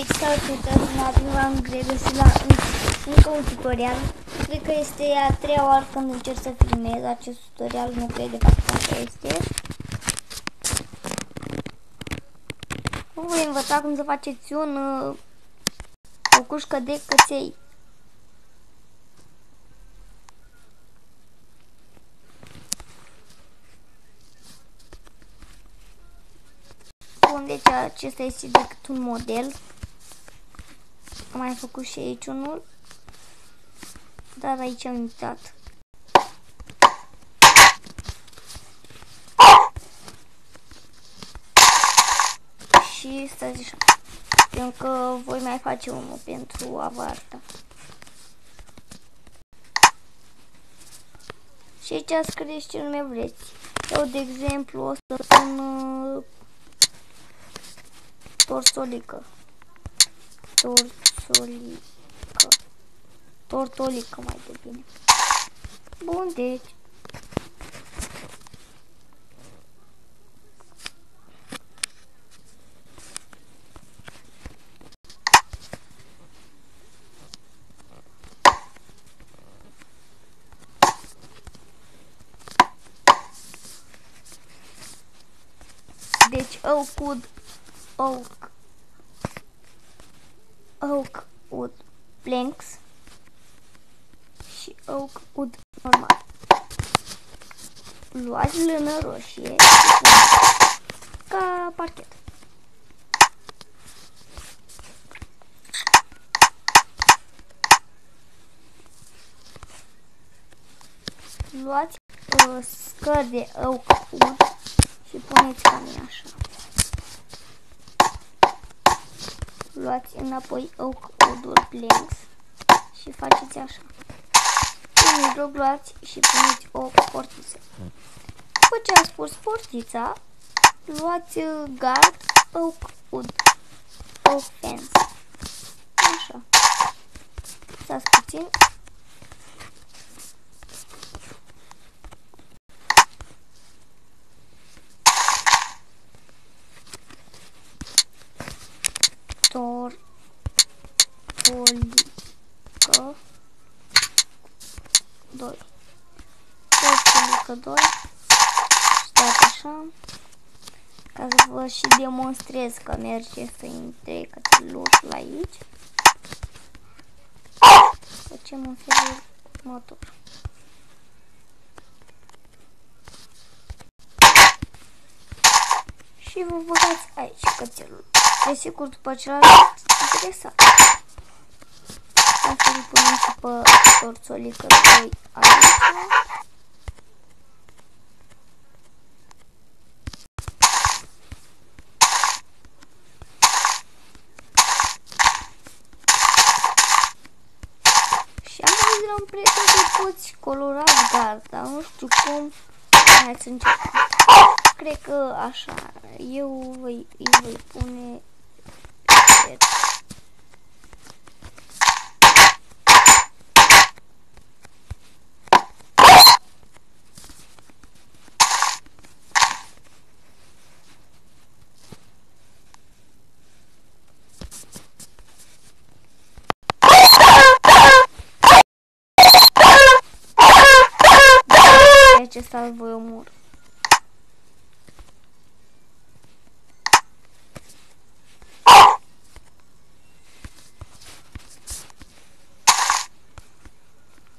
Deci salutări, am regăsit la încă un tutorial. Cred că este a treia oară când încerc să filmez acest tutorial, nu cred de fapt asta este. Vă voi învăța cum să faceți o cușcă de căței. Bun, deci acesta este decât un model. Am mai făcut și aici unul, dar aici am uitat. Și stați așa, pentru că voi mai face unul pentru avarta. Și aici scrieți ce nume vreți. Eu, de exemplu, o să pun torsolică. Tortolică mai de bine. Bun, deci. Deci oak wood planks și oak wood normal. Luați lână roșie ca parchet. Luați scări de oak wood și puneți ca mine așa. Luați înapoi oak wood planks și faceți așa. În mijloc luați și puneți o portiță. După ce ați pus portița, luați gard oak wood fence. Așa. Stați puțin. Tortolică 2. Tortolică 2. Stați așa, ca să vă și demonstrez că merge să intre cățelușul aici. Facem în felul următor. Și vă băgați aici cățelul. Desigur, după ce l-ați interesat. Asta îl punem și pe torțolică 2 aici. Și am auzit la un prieten că poți colora garda, nu știu cum. Hai să încercăm. Cred că așa, eu îi voi pune acesta îl voi omor.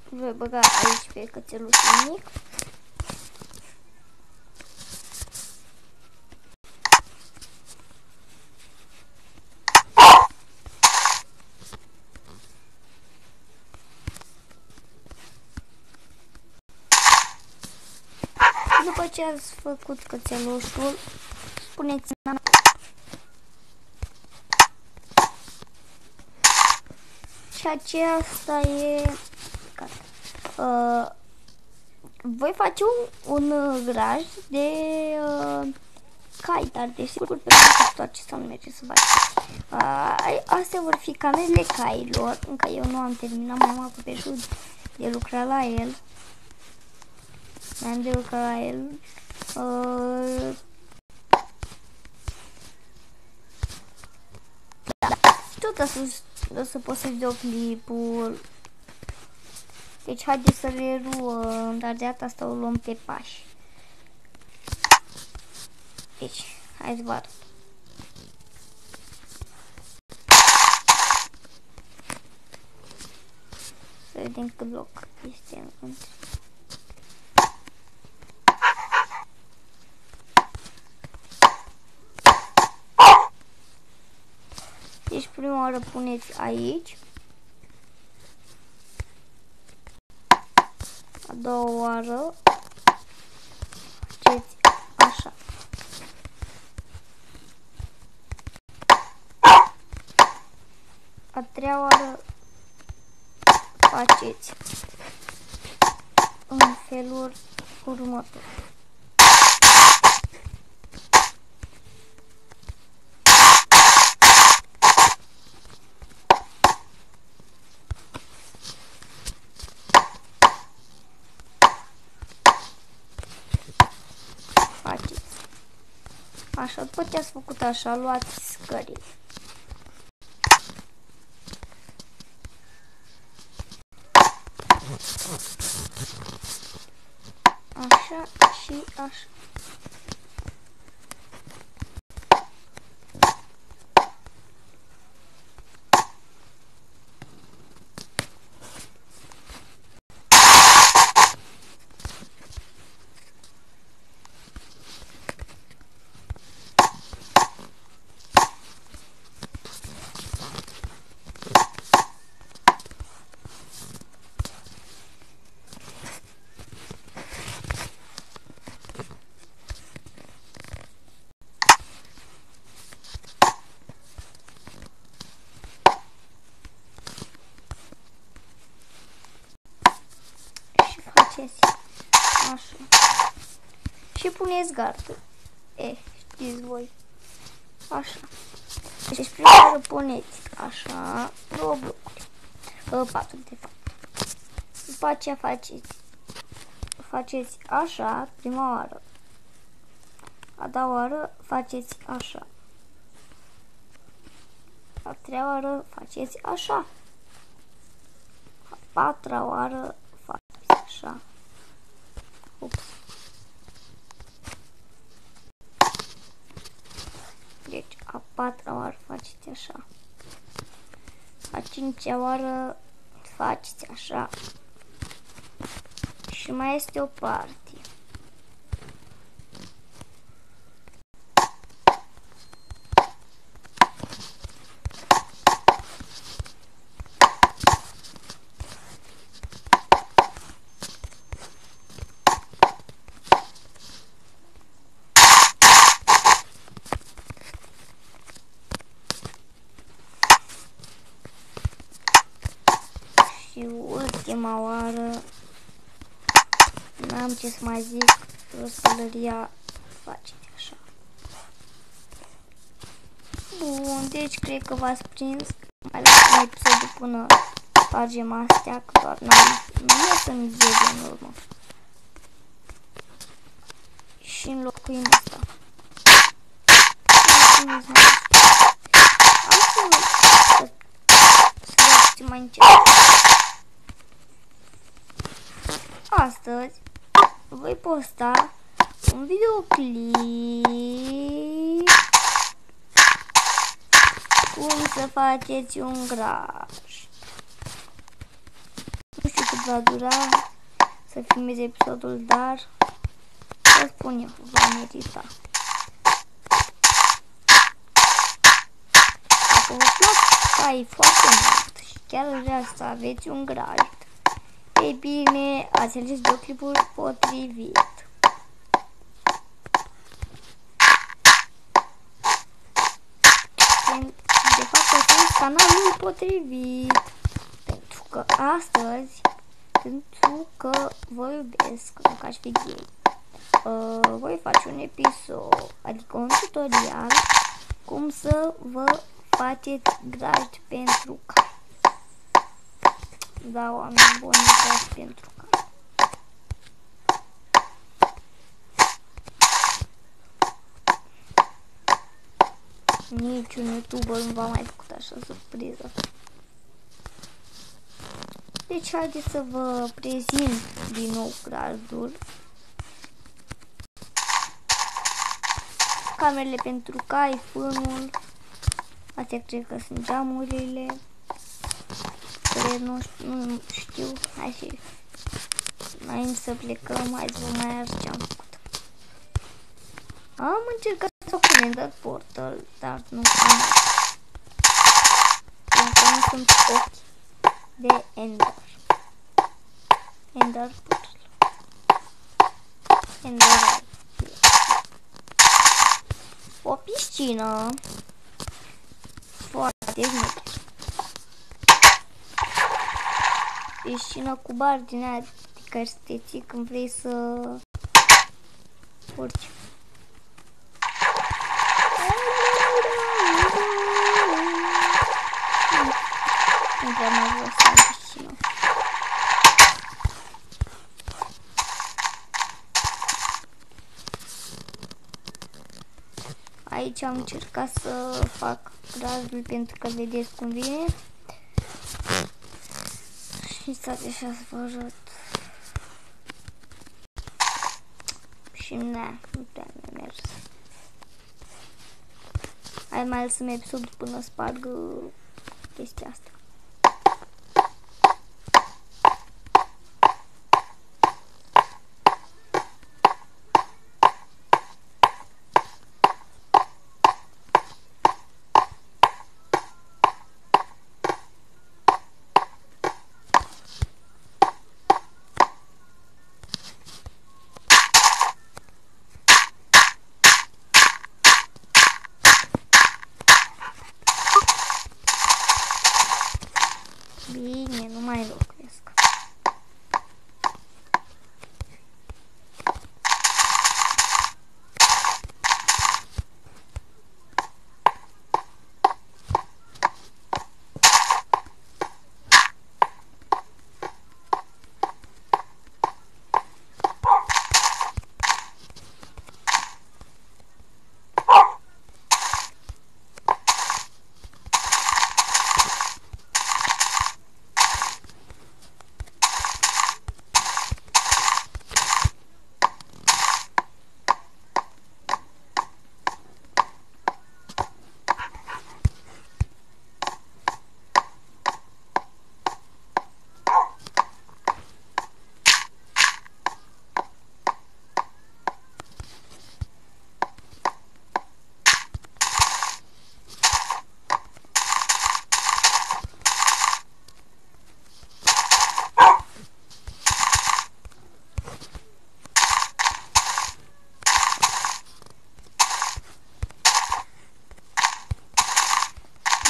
Voi băga aici pe cățelușul mic. După ce ați făcut cățelușul, puneți înapoi. Și aceasta e gata. Voi face un graj de cai, dar desigur pe tot acesta nu merge să faceți. Astea vor fi camerele cailor, încă eu nu am terminat, mai am apucat de lucrat la el. Mai-am de lucrat la el. ajută să poți să videoclipul. Deci haideți să le luăm, dar de data asta o luăm pe pași. Deci, hai să vă arăt. Să vedem cât bloc este între. Deci prima oară puneți aici. A doua oară faceți așa. A treia oară faceți în felul următor. Faceți așa, după ce ați făcut așa, luați scările. Așa și așa. Așa. Și puneți gardul. Știți voi. Așa. Deci prima oară puneți așa 2 blocuri. 4 de fapt. După aceea faceți așa prima oară. A doua oară faceți așa. A treia oară faceți așa. A patra oară faceți așa. Ups. Deci a patra oară faceți așa. A cincea oară faceți așa. Și mai este o parte. Și ultima oară, n-am ce să mai zic, rosălăria faceți așa. Bun, deci cred că v-ați prins, mai lăsăm episodul până facem astea, că doar nu să-mi zice în urmă. Și înlocuim asta. Am să mai încet. Astăzi voi posta un videoclip cum să faceți un graj. Nu știu cât va dura să filmez episodul, dar vă spun eu, va merita. Dacă vă plac, e foarte mult și chiar vrea să aveți un graj, ei bine, ați ales videoclipul potrivit. De fapt, ați ales canalul potrivit. Pentru că astăzi, pentru că vă iubesc, nu că aș fi gay, voi face un episod, adică un tutorial, cum să vă faceți graj pentru cai. Da, oameni buni, graj pentru cai. Niciun YouTuber nu v-a mai făcut așa surpriză. Deci haideți să vă prezint din nou grajdul. Camerele pentru cai, fânul. Astea cred că sunt geamurile. Nu știu. Hai și înainte să plecăm, hai să vă mai arăt ce am făcut. Am încercat să fac un Ender Portal, dar nu am. Pentru că nu sunt ochi de Ender. Ender Portal. Ender. O piscină. Foarte șmecher. Piscină cu bar din aia de care să te ții când vrei să urci. Nu prea mai vreau să am piscină. Aici am încercat să fac grajdul pentru că vedeți cum vine. Și stați așa să vă arăt. Și nu prea mi-a mers. Hai mai lăsăm episodul până sparg chestia asta. Bine, nu mai locuiesc.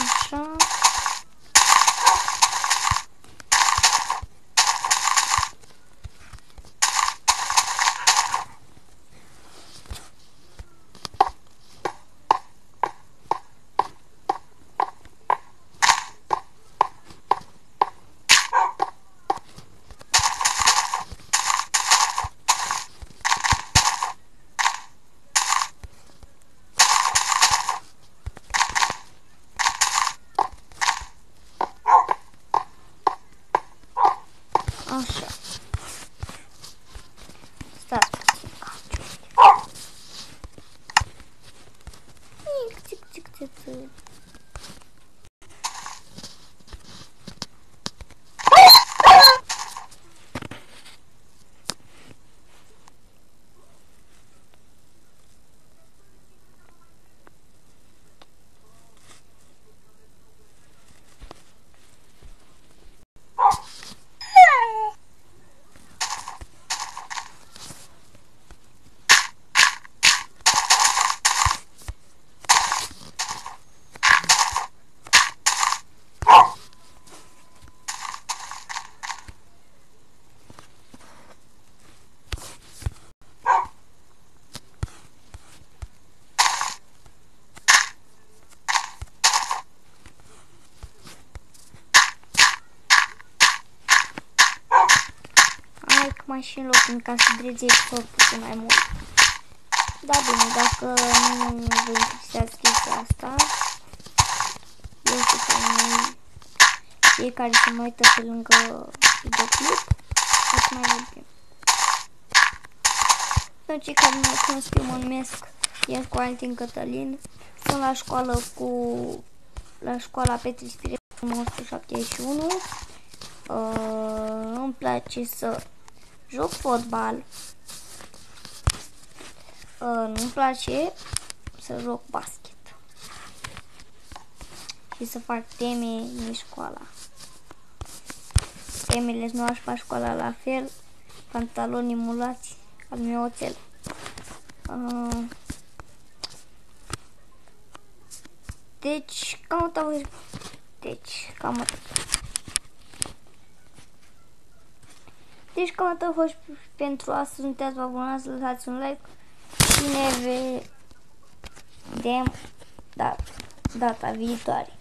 Așa. Așa. Stați puțin. Țic. Mai și în loc în ca să drezesc tot puțin mai mult. Da, bine, dacă nu vă interesează chestia asta, eu știu că cei care se mai uită pe lângă videoclip, o să mai vorbim. Pentru cei care nu mă cunosc, eu mă numesc Iescu Valentin Cătălin, sunt la școala Petri Spirescu 171. Îmi place să joc fotbal. Nu-mi place să joc basket și să fac teme în școala. Temele nu aș face școala la fel, pantaloni mulați al meu oțel. Deci, cam atât. Deci, cam atât a fost pentru astăzi. Nu uitați, vă abonați, lăsați un like și ne vedem data viitoare.